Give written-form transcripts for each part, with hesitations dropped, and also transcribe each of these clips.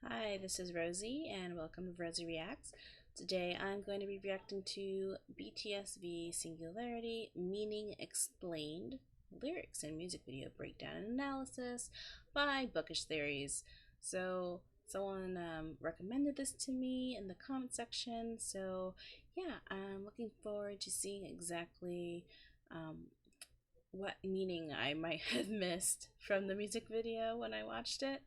Hi, this is Rosie, and welcome to Rosie Reacts. Today I'm going to be reacting to BTS Singularity Meaning Explained, lyrics and music video breakdown and analysis by Bookish Theories. So, someone recommended this to me in the comment section, so yeah, I'm looking forward to seeing exactly what meaning I might have missed from the music video when I watched it.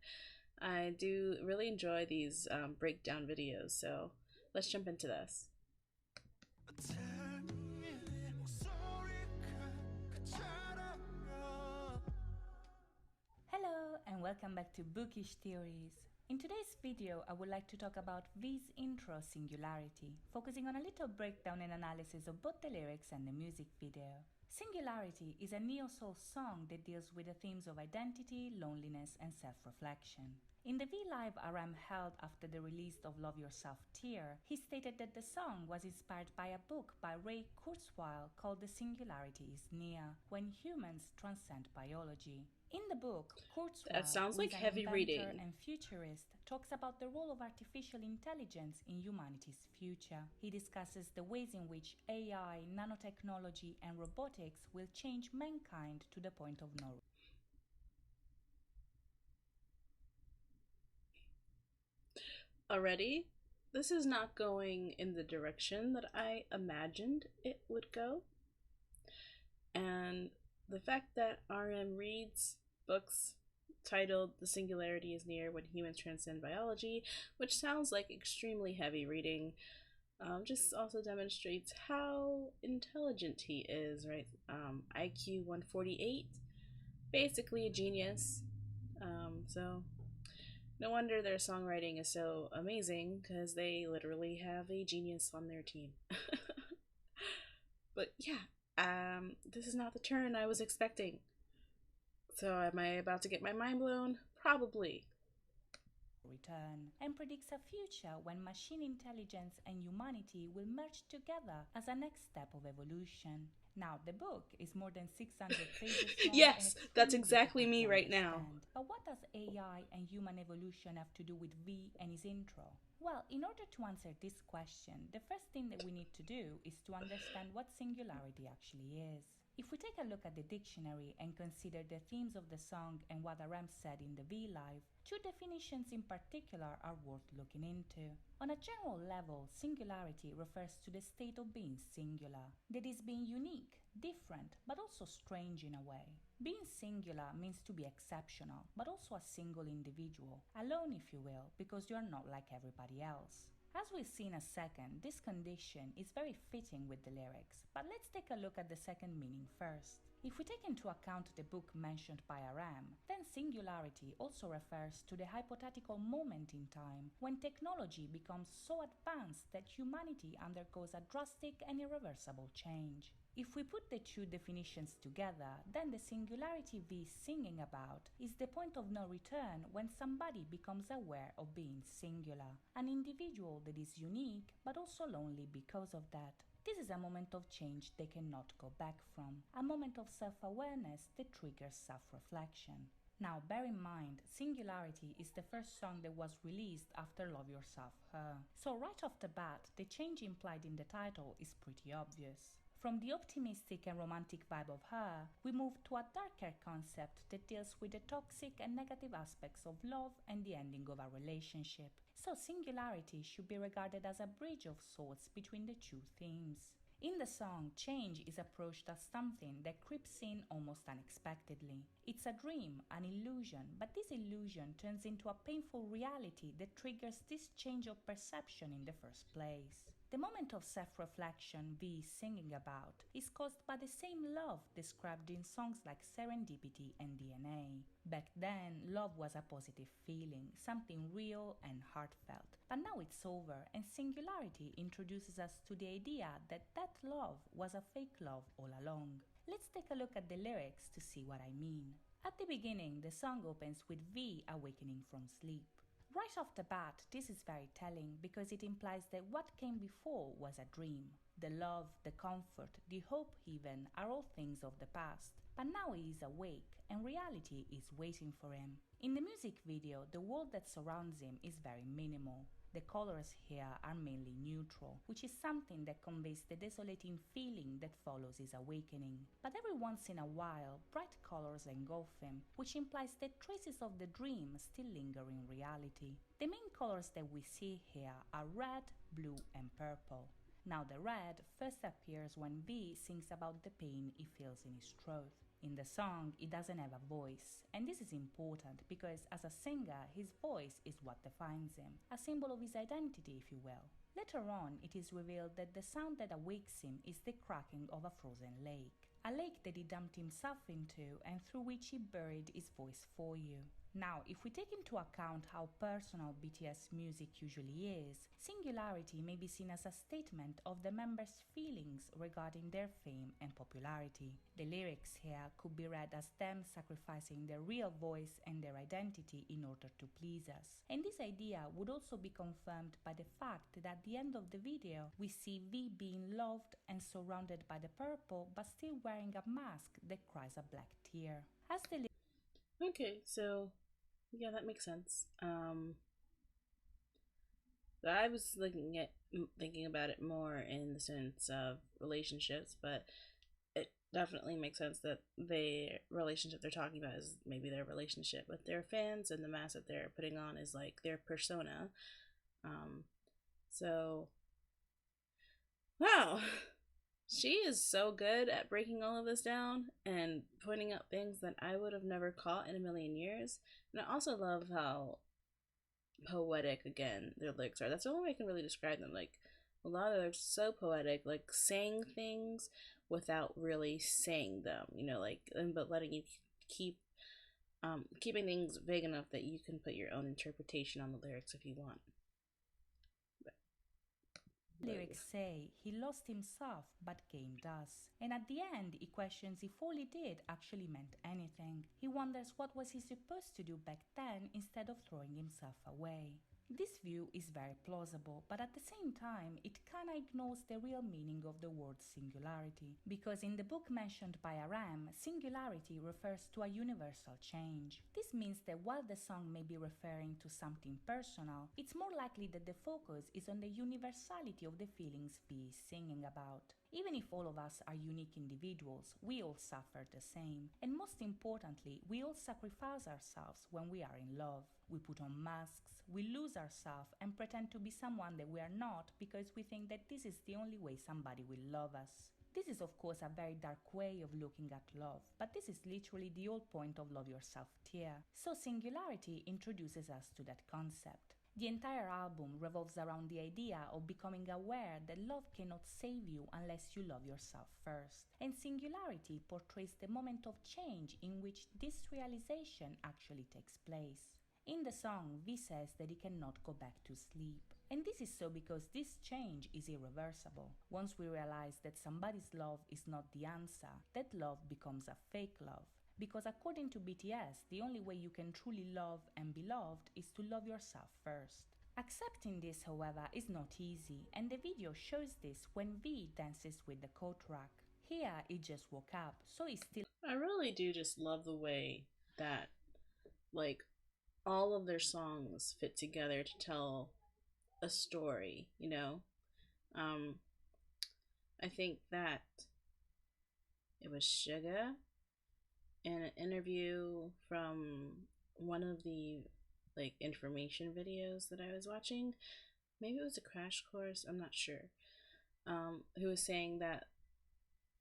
I do really enjoy these breakdown videos, so let's jump into this. Hello and welcome back to Bookish Theories. In today's video, I would like to talk about V's intro Singularity, focusing on a little breakdown and analysis of both the lyrics and the music video. Singularity is a neo-soul song that deals with the themes of identity, loneliness, and self-reflection. In the V Live RM held after the release of Love Yourself Tear, he stated that the song was inspired by a book by Ray Kurzweil called The Singularity is Near, When Humans Transcend Biology. In the book, That Kurzweil, sounds who is like an heavy inventor reading. and futurist, talks about the role of artificial intelligence in humanity's future. He discusses the ways in which AI, nanotechnology, and robotics will change mankind to the point of no return. Already, this is not going in the direction that I imagined it would go. And the fact that RM reads books titled The Singularity is Near When Humans Transcend Biology, which sounds like extremely heavy reading, just also demonstrates how intelligent he is, right? IQ 148, basically a genius. So no wonder their songwriting is so amazing, because they literally have a genius on their team. But yeah, this is not the turn I was expecting. So am I about to get my mind blown? Probably. Return and predicts a future when machine intelligence and humanity will merge together as a next step of evolution. Now, the book is more than 600 pages long and Yes, that's extremely exactly difficult me to right now. understand. But what does AI and human evolution have to do with V and his intro? Well, in order to answer this question, the first thing that we need to do is to understand what singularity actually is. If we take a look at the dictionary and consider the themes of the song and what Aram said in the V Live, two definitions in particular are worth looking into. On a general level, singularity refers to the state of being singular, that is, being unique, different, but also strange in a way. Being singular means to be exceptional, but also a single individual, alone if you will, because you are not like everybody else. As we'll see in a second, this condition is very fitting with the lyrics, but let's take a look at the second meaning first. If we take into account the book mentioned by Aram, then singularity also refers to the hypothetical moment in time when technology becomes so advanced that humanity undergoes a drastic and irreversible change. If we put the two definitions together, then the singularity V is singing about is the point of no return when somebody becomes aware of being singular, an individual that is unique but also lonely because of that. This is a moment of change they cannot go back from, a moment of self-awareness that triggers self-reflection. Now, bear in mind, Singularity is the first song that was released after Love Yourself Her. So right off the bat, the change implied in the title is pretty obvious. From the optimistic and romantic vibe of Her, we move to a darker concept that deals with the toxic and negative aspects of love and the ending of a relationship. So Singularity should be regarded as a bridge of sorts between the two themes. In the song, change is approached as something that creeps in almost unexpectedly. It's a dream, an illusion, but this illusion turns into a painful reality that triggers this change of perception in the first place. The moment of self-reflection V is singing about is caused by the same love described in songs like Serendipity and DNA. Back then, love was a positive feeling, something real and heartfelt. But now it's over, and Singularity introduces us to the idea that that love was a fake love all along. Let's take a look at the lyrics to see what I mean. At the beginning, the song opens with V awakening from sleep. Right off the bat, this is very telling because it implies that what came before was a dream. The love, the comfort, the hope even are all things of the past. But now he is awake and reality is waiting for him. In the music video, the world that surrounds him is very minimal. The colors here are mainly neutral, which is something that conveys the desolating feeling that follows his awakening. But every once in a while, bright colors engulf him, which implies that traces of the dream still linger in reality. The main colors that we see here are red, blue, and purple. Now the red first appears when V sings about the pain he feels in his throat. In the song, he doesn't have a voice, and this is important because as a singer, his voice is what defines him, a symbol of his identity, if you will. Later on, it is revealed that the sound that awakes him is the cracking of a frozen lake, a lake that he dumped himself into and through which he buried his voice for you. Now, if we take into account how personal BTS music usually is, Singularity may be seen as a statement of the members' feelings regarding their fame and popularity. The lyrics here could be read as them sacrificing their real voice and their identity in order to please us. And this idea would also be confirmed by the fact that at the end of the video, we see V being loved and surrounded by the purple, but still wearing a mask that cries a black tear. As the Okay, so yeah, that makes sense. I was thinking about it more in the sense of relationships, but it definitely makes sense that the relationship they're talking about is maybe their relationship with their fans, and the mask that they're putting on is like their persona. So wow, she is so good at breaking all of this down and pointing out things that I would have never caught in a million years. And I also love how poetic, again, their lyrics are. That's the only way I can really describe them. Like, a lot of them are so poetic, like saying things without really saying them, but letting you keep keeping things vague enough that you can put your own interpretation on the lyrics if you want. lyrics say he lost himself but gained us. And at the end, he questions if all he did actually meant anything. He wonders what was he supposed to do back then instead of throwing himself away. This view is very plausible, but at the same time, it kinda ignores the real meaning of the word singularity, because in the book mentioned by RM, singularity refers to a universal change. This means that while the song may be referring to something personal, it's more likely that the focus is on the universality of the feelings V is singing about. Even if all of us are unique individuals, we all suffer the same. And most importantly, we all sacrifice ourselves when we are in love. We put on masks, we lose ourselves and pretend to be someone that we are not because we think that this is the only way somebody will love us. This is of course a very dark way of looking at love, but this is literally the whole point of Love Yourself tier. So Singularity introduces us to that concept. The entire album revolves around the idea of becoming aware that love cannot save you unless you love yourself first. And Singularity portrays the moment of change in which this realization actually takes place. In the song, V says that he cannot go back to sleep. And this is so because this change is irreversible. Once we realize that somebody's love is not the answer, that love becomes a fake love. Because according to BTS, the only way you can truly love and be loved is to love yourself first. Accepting this, however, is not easy, and the video shows this when V dances with the coat rack. Here, he just woke up, so he's still. I really do just love the way that, all of their songs fit together to tell a story, I think that it was Suga in an interview from one of the information videos that I was watching. Maybe it was a crash course, I'm not sure. Who was saying that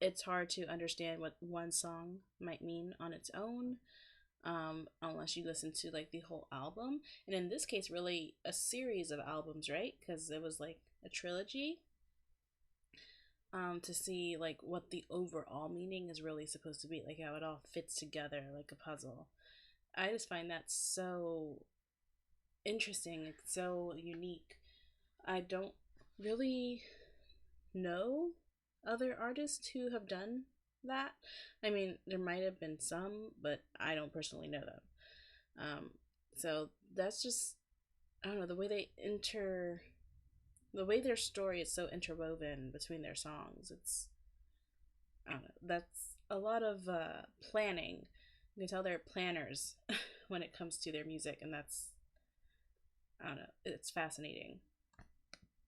it's hard to understand what one song might mean on its own, unless you listen to the whole album. And in this case, really a series of albums, right? Because it was a trilogy. To see what the overall meaning is really supposed to be, how it all fits together like a puzzle. I just find that so interesting. It's so unique. I don't really know other artists who have done that. I mean, there might have been some, but I don't personally know them. So that's just, I don't know, the way their story is so interwoven between their songs. It's, I don't know, that's a lot of planning. You can tell they're planners when it comes to their music, and that's, I don't know, it's fascinating.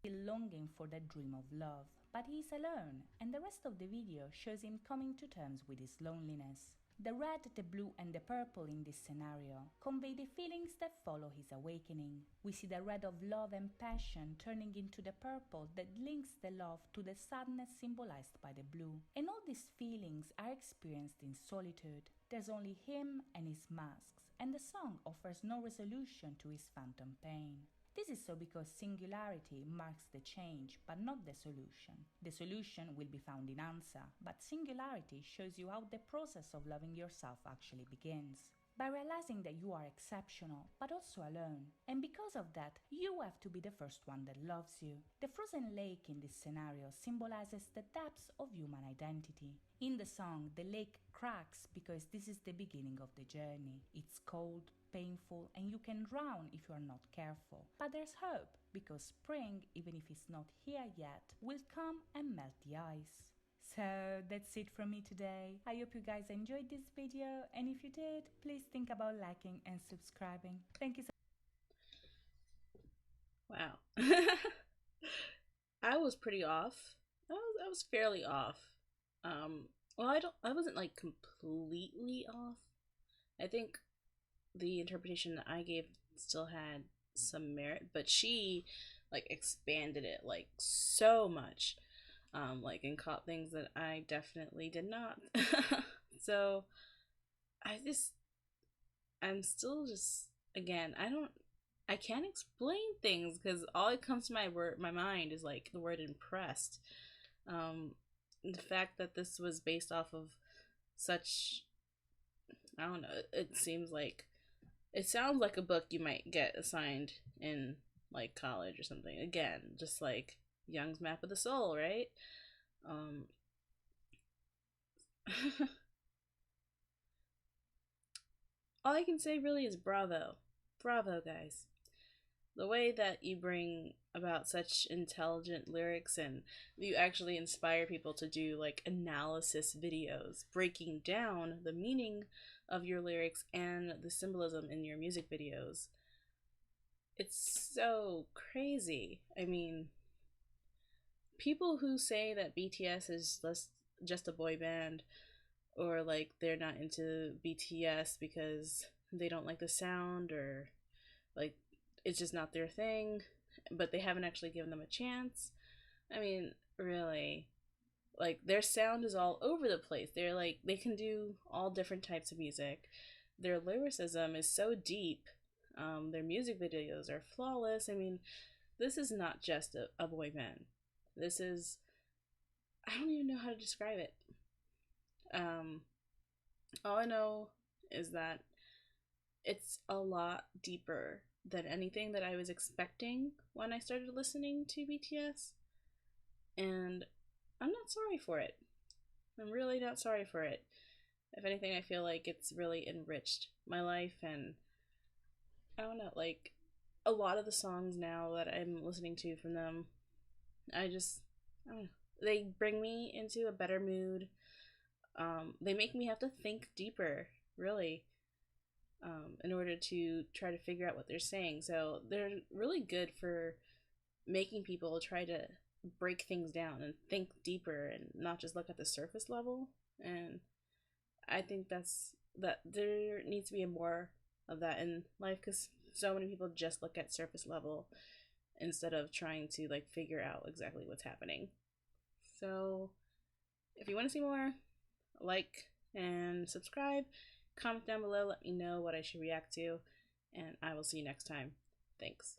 Still longing for that dream of love, but he is alone, and the rest of the video shows him coming to terms with his loneliness. The red, the blue, and the purple in this scenario convey the feelings that follow his awakening. We see the red of love and passion turning into the purple that links the love to the sadness symbolized by the blue. And all these feelings are experienced in solitude. There's only him and his masks, and the song offers no resolution to his phantom pain. This is so because singularity marks the change, but not the solution. The solution will be found in answer, but singularity shows you how the process of loving yourself actually begins. By realizing that you are exceptional, but also alone. And because of that, you have to be the first one that loves you. The frozen lake in this scenario symbolizes the depths of human identity. In the song, the lake cracks because this is the beginning of the journey. It's cold, painful, and you can drown if you are not careful. But there's hope, because spring, even if it's not here yet, will come and melt the ice. So that's it from me today. I hope you guys enjoyed this video, and if you did, please think about liking and subscribing. Thank you so much. Wow. I was pretty off. I was fairly off. Well, I wasn't like completely off. I think the interpretation that I gave still had some merit, but she like expanded it like so much, like, and caught things that I definitely did not. So I'm still just, again, I can't explain things because all it comes to my mind is like the word impressed. The fact that this was based off of such, I don't know, it sounds like a book you might get assigned in like college or something. Again, just like Young's Map of the Soul, right? All I can say really is bravo. Bravo, guys. The way that you bring about such intelligent lyrics, and you actually inspire people to do like analysis videos breaking down the meaning of your lyrics and the symbolism in your music videos. It's so crazy. I mean, people who say that BTS is just a boy band, or like they're not into BTS because they don't like the sound, or like it's just not their thing, but they haven't actually given them a chance. I mean, really, like their sound is all over the place. They're like, they can do all different types of music. Their lyricism is so deep. Their music videos are flawless. I mean, this is not just a boy band. This is, I don't even know how to describe it. All I know is that it's a lot deeper than anything that I was expecting when I started listening to BTS. And I'm not sorry for it. I'm really not sorry for it. If anything, I feel like it's really enriched my life, and I don't know, like a lot of the songs now that I'm listening to from them, I don't know, they bring me into a better mood. They make me have to think deeper, really, in order to try to figure out what they're saying. So they're really good for making people try to break things down and think deeper and not just look at the surface level. And I think that there needs to be more of that in life, because so many people just look at surface level instead of trying to like figure out exactly what's happening. So if you want to see more, like and subscribe, comment down below, let me know what I should react to, and I will see you next time. Thanks.